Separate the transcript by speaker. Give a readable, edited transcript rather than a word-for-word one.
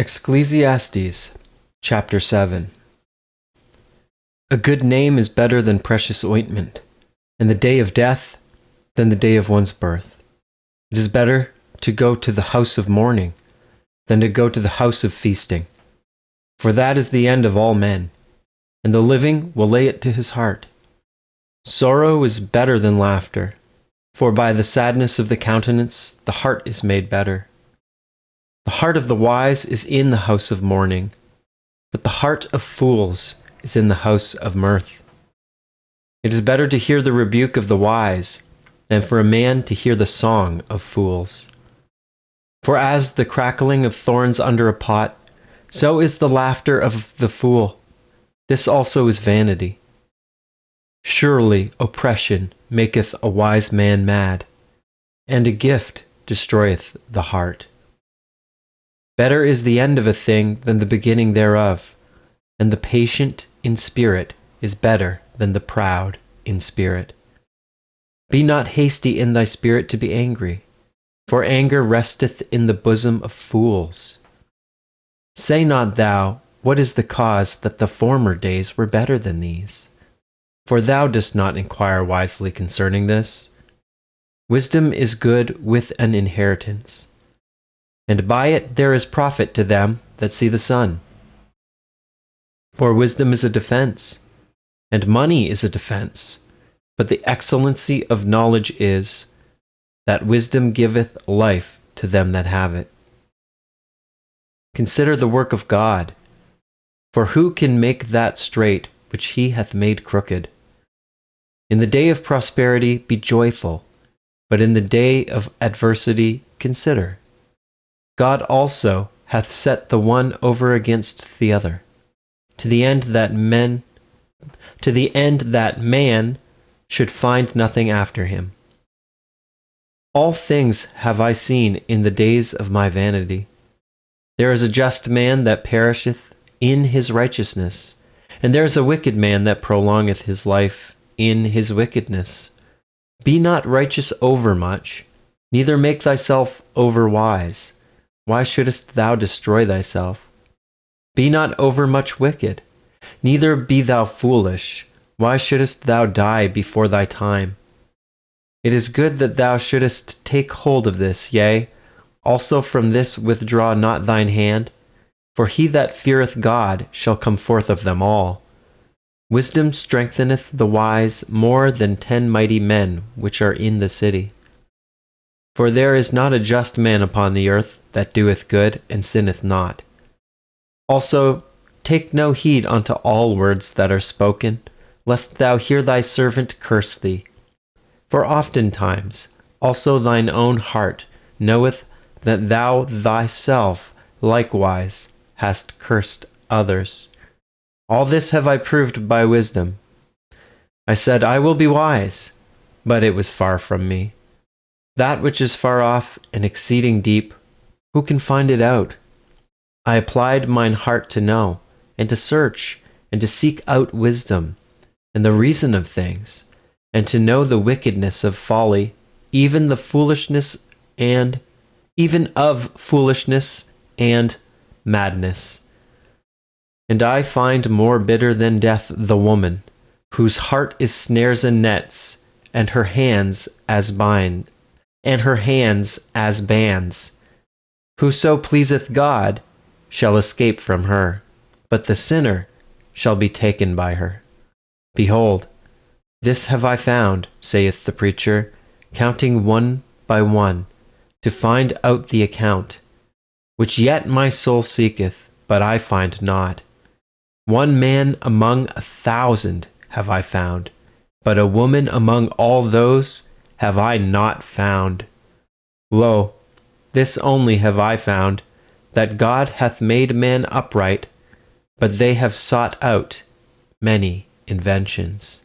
Speaker 1: Ecclesiastes, chapter 7. A good name is better than precious ointment, and the day of death than the day of one's birth. It is better to go to the house of mourning than to go to the house of feasting, for that is the end of all men, and the living will lay it to his heart. Sorrow is better than laughter, for by the sadness of the countenance the heart is made better. The heart of the wise is in the house of mourning, but the heart of fools is in the house of mirth. It is better to hear the rebuke of the wise than for a man to hear the song of fools. For as the crackling of thorns under a pot, so is the laughter of the fool. This also is vanity. Surely oppression maketh a wise man mad, and a gift destroyeth the heart. Better is the end of a thing than the beginning thereof, and the patient in spirit is better than the proud in spirit. Be not hasty in thy spirit to be angry, for anger resteth in the bosom of fools. Say not thou, what is the cause that the former days were better than these? For thou dost not inquire wisely concerning this. Wisdom is good with an inheritance, and by it there is profit to them that see the sun. For wisdom is a defense, and money is a defense, but the excellency of knowledge is, that wisdom giveth life to them that have it. Consider the work of God, for who can make that straight which he hath made crooked? In the day of prosperity be joyful, but in the day of adversity consider. God also hath set the one over against the other, to the end that man should find nothing after him. All things have I seen in the days of my vanity. There is a just man that perisheth in his righteousness, and there is a wicked man that prolongeth his life in his wickedness. Be not righteous overmuch, neither make thyself overwise. Why shouldest thou destroy thyself? Be not overmuch wicked, neither be thou foolish. Why shouldest thou die before thy time? It is good that thou shouldest take hold of this, yea, also from this withdraw not thine hand, for he that feareth God shall come forth of them all. Wisdom strengtheneth the wise more than 10 mighty men which are in the city. For there is not a just man upon the earth that doeth good and sinneth not. Also, take no heed unto all words that are spoken, lest thou hear thy servant curse thee. For oftentimes also thine own heart knoweth that thou thyself likewise hast cursed others. All this have I proved by wisdom. I said, I will be wise, but it was far from me. That which is far off and exceeding deep, who can find it out? I applied mine heart to know, and to search, and to seek out wisdom, and the reason of things, and to know the wickedness of folly, even of foolishness and madness. And I find more bitter than death the woman, whose heart is snares and nets, and her hands as bands. Whoso pleaseth God shall escape from her, but the sinner shall be taken by her. Behold, this have I found, saith the preacher, counting one by one, to find out the account, which yet my soul seeketh, but I find not. One man among 1,000 have I found, but a woman among all those have I not found. Lo, this only have I found, that God hath made man upright, but they have sought out many inventions.